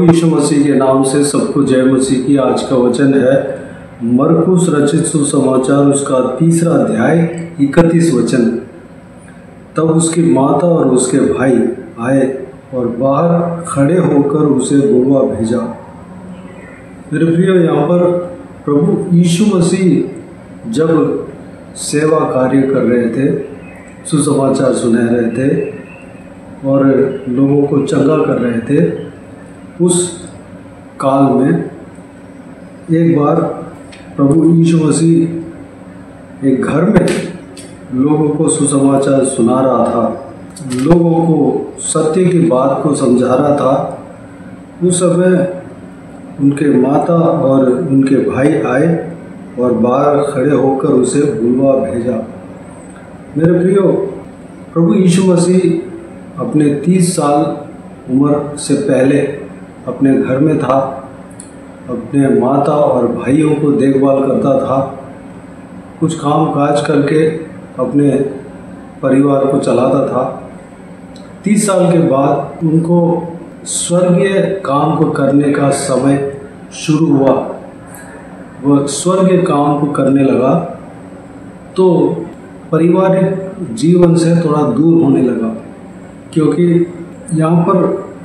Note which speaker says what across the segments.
Speaker 1: प्रभु यीशु मसीह के नाम से सबको जय मसीह की। आज का वचन है मरकुस रचित सुसमाचार, उसका 3 अध्याय 31 वचन। तब उसकी माता और उसके भाई आए और बाहर खड़े होकर उसे बुलवा भेजा। मेरे प्रियो, यहाँ पर प्रभु यीशु मसीह जब सेवा कार्य कर रहे थे, सुसमाचार सुना रहे थे और लोगों को चंगा कर रहे थे, उस काल में एक बार प्रभु यीशु मसीह एक घर में लोगों को सुसमाचार सुना रहा था, लोगों को सत्य की बात को समझा रहा था। उस समय उनके माता और उनके भाई आए और बाहर खड़े होकर उसे बुलवा भेजा। मेरे प्रियो, प्रभु यीशु मसीह अपने 30 साल उम्र से पहले अपने घर में था, अपने माता और भाइयों को देखभाल करता था, कुछ काम काज करके अपने परिवार को चलाता था। 30 साल के बाद उनको स्वर्गीय काम को करने का समय शुरू हुआ। वह स्वर्गीय काम को करने लगा तो पारिवारिक जीवन से थोड़ा दूर होने लगा, क्योंकि यहाँ पर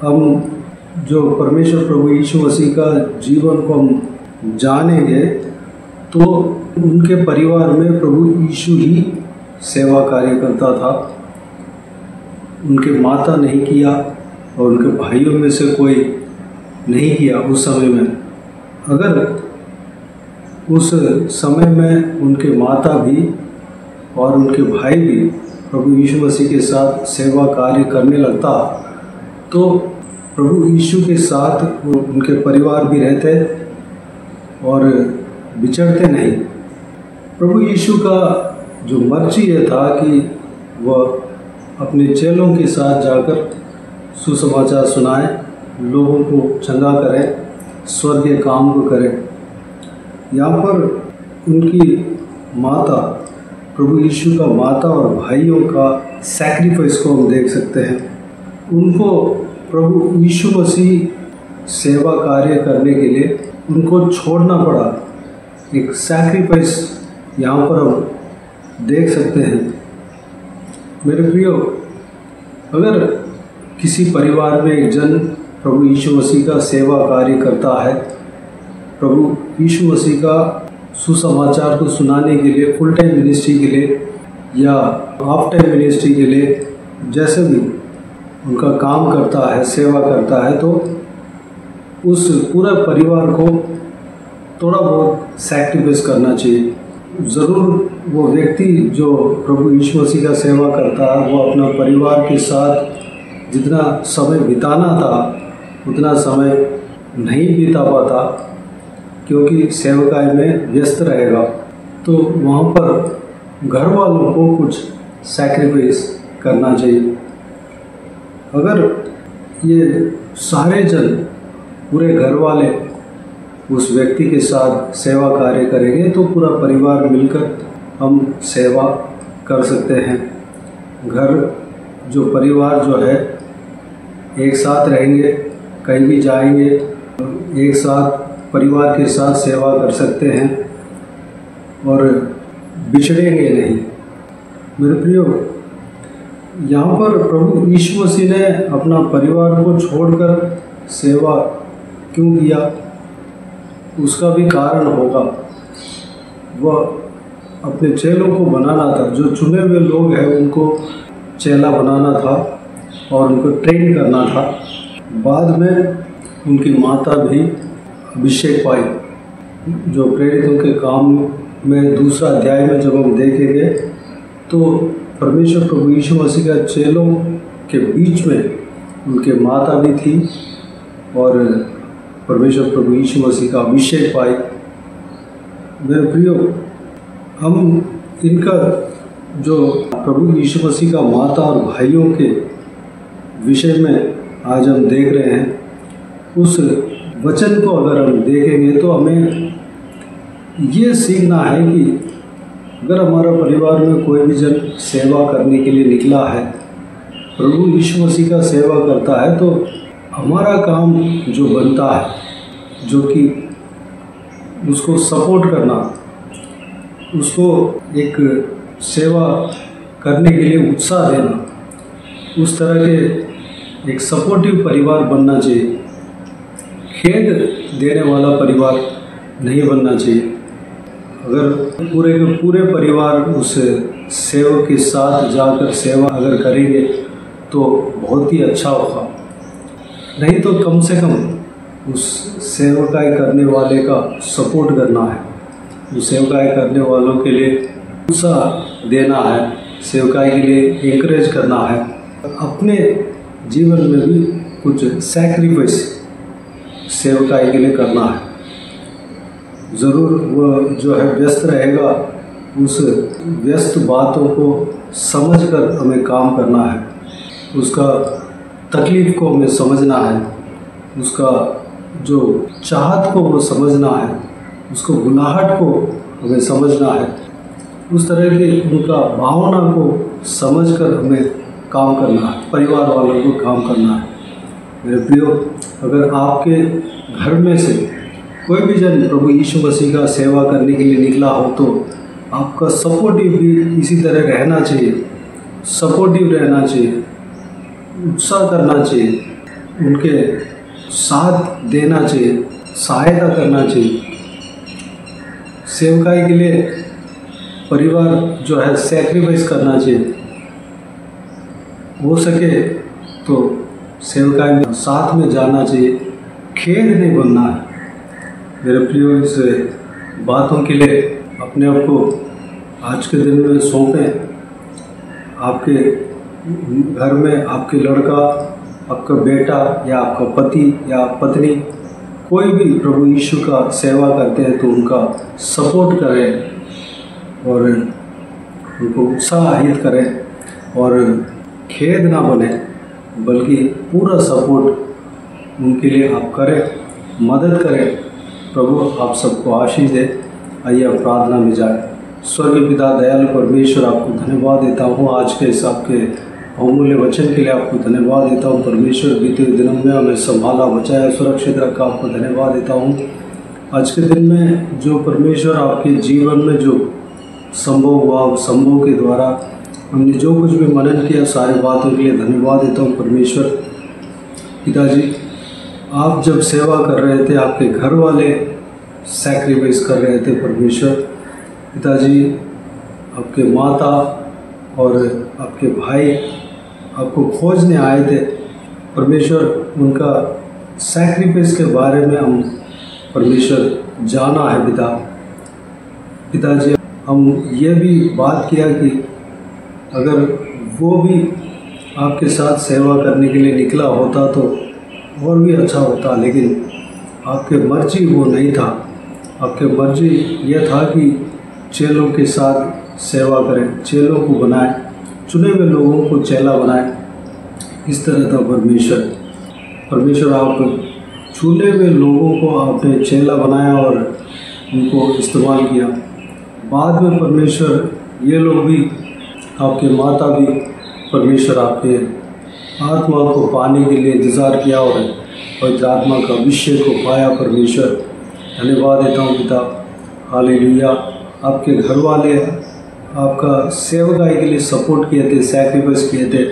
Speaker 1: हम जो परमेश्वर प्रभु यीशु मसीह का जीवन को हम जानेंगे तो उनके परिवार में प्रभु यीशु ही सेवा कार्य करता था। उनके माता नहीं किया और उनके भाइयों में से कोई नहीं किया उस समय में। अगर उस समय में उनके माता भी और उनके भाई भी प्रभु यीशु मसीह के साथ सेवा कार्य करने लगता तो प्रभु यीशु के साथ उनके परिवार भी रहते और बिछड़ते नहीं। प्रभु यीशु का जो मर्जी ये था कि वह अपने चेलों के साथ जाकर सुसमाचार सुनाए, लोगों को चंगा करें, स्वर्गीय काम को करें। यहाँ पर उनकी माता, प्रभु यीशु का माता और भाइयों का सैक्रिफाइस को हम देख सकते हैं। उनको प्रभु यीशु मसीह सेवा कार्य करने के लिए उनको छोड़ना पड़ा। एक सैक्रिफाइस यहाँ पर हम देख सकते हैं। मेरे प्रियो, अगर किसी परिवार में एक जन प्रभु यीशु मसीह का सेवा कार्य करता है, प्रभु यीशु मसीह का सुसमाचार को सुनाने के लिए, फुल टाइम मिनिस्ट्री के लिए या हाफ टाइम मिनिस्ट्री के लिए, जैसे भी उनका काम करता है, सेवा करता है, तो उस पूरे परिवार को थोड़ा बहुत सैक्रिफाइस करना चाहिए। ज़रूर वो व्यक्ति जो प्रभु यीशु मसीह का सेवा करता है वो अपना परिवार के साथ जितना समय बिताना था उतना समय नहीं बिता पाता, क्योंकि सेवकाई में व्यस्त रहेगा। तो वहाँ पर घर वालों को कुछ सैक्रिफाइस करना चाहिए। अगर ये सारे जन, पूरे घर वाले उस व्यक्ति के साथ सेवा कार्य करेंगे तो पूरा परिवार मिलकर हम सेवा कर सकते हैं। घर जो परिवार जो है एक साथ रहेंगे, कहीं भी जाएंगे, एक साथ परिवार के साथ सेवा कर सकते हैं और बिछड़ेंगे नहीं। मेरे प्रियो, यहाँ पर प्रभु यीशु मसीह ने अपना परिवार को छोड़कर सेवा क्यों किया, उसका भी कारण होगा। वह अपने चेलों को बनाना था, जो चुने हुए लोग हैं उनको चेला बनाना था और उनको ट्रेन करना था। बाद में उनकी माता भी अभिषेक पाई, जो प्रेरितों के काम में 2 अध्याय में जब हम देखेंगे तो परमेश्वर प्रभु यीशु मसीह का चेलों के बीच में उनके माता भी थी और परमेश्वर प्रभु यीशु मसीह का अभिषेक पाई। मेरे प्रियो, हम इनका जो प्रभु यीशु मसीह का माता और भाइयों के विषय में आज हम देख रहे हैं, उस वचन को अगर हम देखेंगे तो हमें ये सीखना है कि अगर हमारा परिवार में कोई भी जन सेवा करने के लिए निकला है, प्रभु यीशु मसीह का सेवा करता है, तो हमारा काम जो बनता है, जो कि उसको सपोर्ट करना, उसको एक सेवा करने के लिए उत्साह देना, उस तरह के एक सपोर्टिव परिवार बनना चाहिए। खेद देने वाला परिवार नहीं बनना चाहिए। अगर पूरे के पूरे परिवार उस सेवक के साथ जाकर सेवा अगर करेंगे तो बहुत ही अच्छा होगा। नहीं तो कम से कम उस सेवकाई करने वाले का सपोर्ट करना है, उस सेवकाई करने वालों के लिए उत्साह देना है, सेवकाई के लिए एनकरेज करना है। अपने जीवन में भी कुछ सैक्रिफाइस सेवकाई के लिए करना है। ज़रूर वह जो है व्यस्त रहेगा, उस व्यस्त बातों को समझकर हमें काम करना है, उसका तकलीफ़ को हमें समझना है, उसका जो चाहत को वो समझना है, उसको गुनाहट को हमें समझना है, उस तरह के उनका भावना को समझकर हमें काम करना है, परिवार वालों को काम करना है। मेरे प्रियो, अगर आपके घर में से कोई भी जन प्रभु यीशु मसीह का सेवा करने के लिए निकला हो तो आपका सपोर्टिव भी इसी तरह रहना चाहिए, सपोर्टिव रहना चाहिए, उत्साह करना चाहिए, उनके साथ देना चाहिए, सहायता करना चाहिए। सेवकाई के लिए परिवार जो है सैक्रिफाइस करना चाहिए। हो सके तो सेवकाई में साथ में जाना चाहिए, खेद नहीं बनना है। मेरे प्रियो, इस बातों के लिए अपने आप को आज के दिन में सौंपें। आपके घर में आपके लड़का, आपका बेटा या आपका पति या पत्नी कोई भी प्रभु यीशु का सेवा करते हैं तो उनका सपोर्ट करें और उनको उत्साहित करें और खेद ना बने, बल्कि पूरा सपोर्ट उनके लिए आप करें, मदद करें। प्रभु आप सबको आशीष दे। आइए आप प्रार्थना में जाए। स्वर्गीय पिता दयालु परमेश्वर, आपको धन्यवाद देता हूँ आज के इस आपके अमूल्य वचन के लिए। आपको धन्यवाद देता हूँ परमेश्वर, बीते हुए दिनों में हमें संभाला, बचाया, सुरक्षित रखा। आपको धन्यवाद देता हूँ आज के दिन में जो परमेश्वर आपके जीवन में जो संभव हुआ, संभव के द्वारा हमने जो कुछ भी मनन किया, सारी बातों के लिए धन्यवाद देता हूँ परमेश्वर। पिताजी, आप जब सेवा कर रहे थे, आपके घर वाले सैक्रिफाइस कर रहे थे परमेश्वर। पिताजी, आपके माता और आपके भाई आपको खोजने आए थे परमेश्वर। उनका सैक्रिफाइस के बारे में हम परमेश्वर जाना है पिताजी। हम ये भी बात किया कि अगर वो भी आपके साथ सेवा करने के लिए निकला होता तो और भी अच्छा होता, लेकिन आपके मर्जी वो नहीं था। आपके मर्जी ये था कि चेलों के साथ सेवा करें, चेलों को बनाए, चुने हुए लोगों को चेला बनाए। इस तरह था परमेश्वर आप चुने हुए लोगों को आपने चेला बनाया और उनको इस्तेमाल किया। बाद में परमेश्वर ये लोग भी, आपके माता भी परमेश्वर आपके आत्मा को पाने के लिए इंतज़ार किया और पवित्र आत्मा का अभिषेक को पाया परमेश्वर। धन्यवाद देता हूँ पिता। हालेलुया। आपके घर वाले आपका सेवकाई के लिए सपोर्ट किए थे, सैक्रिफाइस किए थे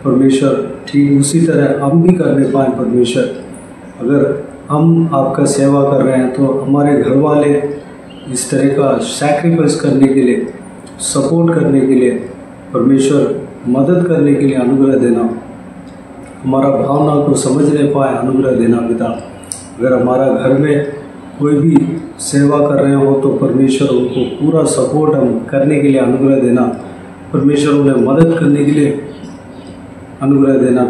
Speaker 1: परमेश्वर। ठीक उसी तरह हम भी करने पाएँ परमेश्वर। अगर हम आपका सेवा कर रहे हैं तो हमारे घर वाले इस तरह का सैक्रिफाइस करने के लिए, सपोर्ट करने के लिए परमेश्वर, मदद करने के लिए अनुग्रह देना। हमारा भावना को समझने पाए अनुग्रह देना पिता। अगर हमारा घर में कोई भी सेवा कर रहे हो तो परमेश्वर उनको पूरा सपोर्ट हम करने के लिए अनुग्रह देना। परमेश्वर उन्हें मदद करने के लिए अनुग्रह देना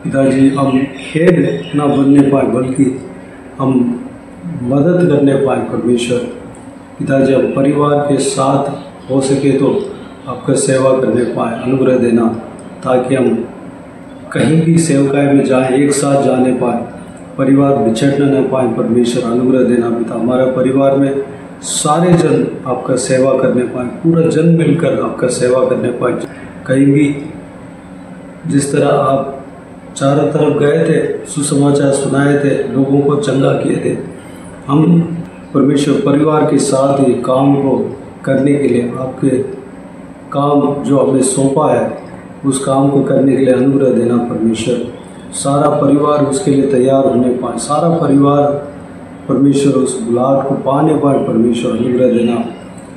Speaker 1: पिताजी। हम खेद ना बनने पाए, बल्कि हम मदद करने पाए परमेश्वर। पिताजी, हम परिवार के साथ हो सके तो आपका सेवा करने पाए, अनुग्रह देना, ताकि हम कहीं भी सेवकाई में जाएं, एक साथ जाने पाए, परिवार बिछड़ना न पाए परमेश्वर। अनुग्रह देना पिता। हमारे परिवार में सारे जन आपका सेवा करने पाए, पूरा जन मिलकर आपका सेवा करने पाए। कहीं भी जिस तरह आप चारों तरफ गए थे, सुसमाचार सुनाए थे, लोगों को चंगा किए थे। हम परमेश्वर परिवार के साथ ये काम को करने के लिए, आपके काम जो आपने सौंपा है उस काम को करने के लिए अनुग्रह देना परमेश्वर। सारा परिवार उसके लिए तैयार होने पाए, सारा परिवार परमेश्वर उस बुलाहट को पाने पाए परमेश्वर, अनुग्रह देना।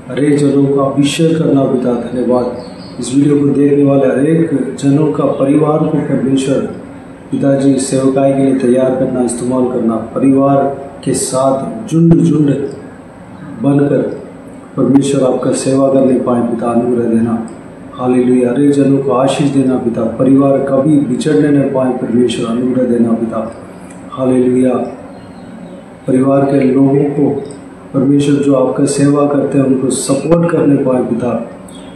Speaker 1: हरेक जनों का अभिषेक करना पिता, धन्यवाद। इस वीडियो को देखने वाले हरेक जनों का परिवार को परमेश्वर पिताजी सेवकाई के लिए तैयार करना, इस्तेमाल करना, परिवार के साथ झुंड झुंड बनकर परमेश्वर आपका सेवा करने पाए पिता, अनुग्रह देना। हालेलुया। हरेक जनों को आशीष देना पिता, परिवार कभी बिछड़ने न पाए परमेश्वर, अनुग्रह देना पिता। हालेलुया। परिवार के लोगों को परमेश्वर जो आपका सेवा करते हैं उनको सपोर्ट करने पाए पिता,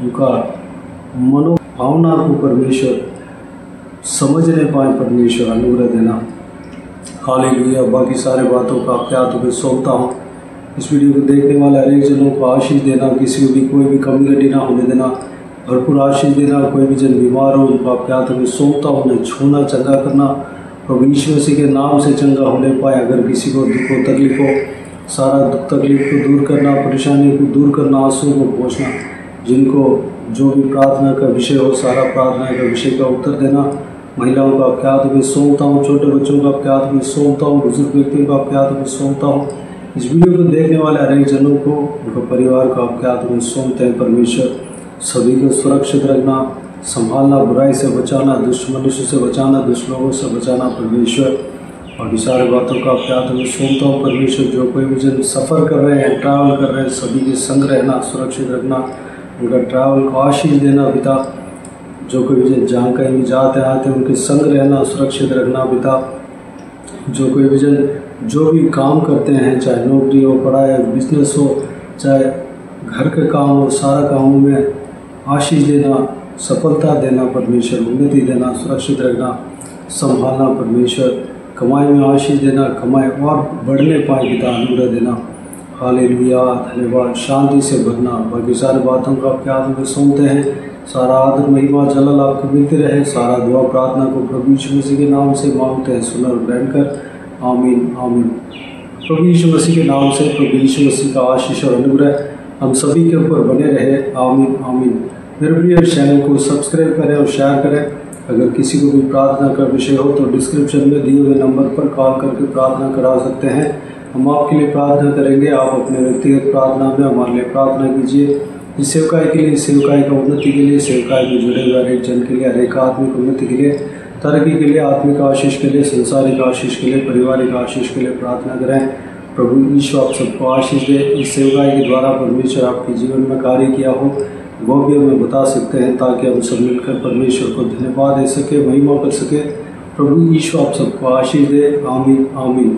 Speaker 1: उनका मनोभावना को परमेश्वर समझने पाए परमेश्वर, अनुग्रह देना। हालेलुया। बाकी सारे बातों का आपके हाथों में सौंपता हूँ। इस वीडियो को देखने वाले हरेक जनों को आशीष देना, किसी को भी कोई भी कमी घटी ना होने देना, भरपूर आशीष देना। कोई भी जन बीमार हो उनको आपके हाथों में सौंपता हूँ, उन्हें छूना, चंगा करना, प्रभु यीशु मसीह के नाम से चंगा होने पाए। अगर किसी को दुख हो, तकलीफ हो, सारा दुख तकलीफ को दूर करना, परेशानी को दूर करना, आंसू को पोंछना। जिनको जो भी प्रार्थना का विषय हो, सारा प्रार्थना का विषय का उत्तर देना। महिलाओं को आपके हाथ में सौंपता हूँ, छोटे बच्चों को आपके हाथ में सौंपता हूँ, बुजुर्ग व्यक्तियों को आपके हाथ में सौंपता हूँ। इस वीडियो को देखने वाले हरेक जनों को, उनके परिवार को आपके हाथ में सौंपते हैं परमेश्वर। सभी को सुरक्षित रखना, संभालना, बुराई से बचाना, दुष्ट मनुष्य से बचाना, दुष्ट लोगों से बचाना परमेश्वर। और सारे बातों का आपके हाथ में सौंपता हूँ परमेश्वर। जो कोई भी जन सफ़र कर रहे हैं, ट्रैवल कर रहे हैं, सभी के संग रहना, सुरक्षित रखना, उनका ट्रैवल को आशीष देना पिता। जो कोई भी जन जहाँ कहीं भी जाते आते उनके संग रहना, सुरक्षित रखना पिता। जो कोई भी जन जो भी काम करते हैं, चाहे नौकरी हो, पढ़ाई हो, बिजनेस हो, चाहे घर के काम हो, सारा कामों में आशीष देना, सफलता देना परमेश्वर, उन्नति देना, सुरक्षित रखना, संभालना परमेश्वर। कमाई में आशीष देना, कमाई और बढ़ने पाए पिता, अनुग्रह देना। हालेलुया। धन्यवाद। शांति से भरना। बाकी सारी बातों को आपके हाथ में सौंपते हैं। सारा आदर, महिमा, जलाल आपको मिलती रहे। सारा दुआ प्रार्थना को प्रभु यीशु मसीह के नाम से मांगते हैं, सुनर ग्रहण कर। आमीन आमीन। प्रभु यीशु मसीह के नाम से प्रभु यीशु मसीह का आशीष और अनुग्रह हम सभी के ऊपर बने रहे। आमीन आमीन। मेरे प्रिय चैनल को सब्सक्राइब करें और शेयर करें। अगर किसी को भी प्रार्थना का विषय हो तो डिस्क्रिप्शन में दिए हुए नंबर पर कॉल करके प्रार्थना करा सकते हैं। हम आपके लिए प्रार्थना करेंगे। आप अपने व्यक्तिगत प्रार्थना में हमारे लिए प्रार्थना कीजिए। इस सेवकाई के लिए, सेवकाई का उन्नति के लिए, सेवकाई में जुड़े हुए हर एक जन के लिए, हर एक आत्मिक उन्नति के लिए, तरक्की के लिए, आत्मिक आशीष के लिए, संसारिक आशीष के लिए, पारिवारिक आशीष के लिए प्रार्थना करें। प्रभु ईश्वर आप सबको आशीष दे। इस सेवकाई के द्वारा परमेश्वर आपके जीवन में कार्य किया हो वो भी हमें बता सकते हैं, ताकि हम सब मिलकर परमेश्वर को धन्यवाद दे सके, महिमा कर सके। प्रभु ईश्वर आप सबको आशीष दे। आमीन आमीन।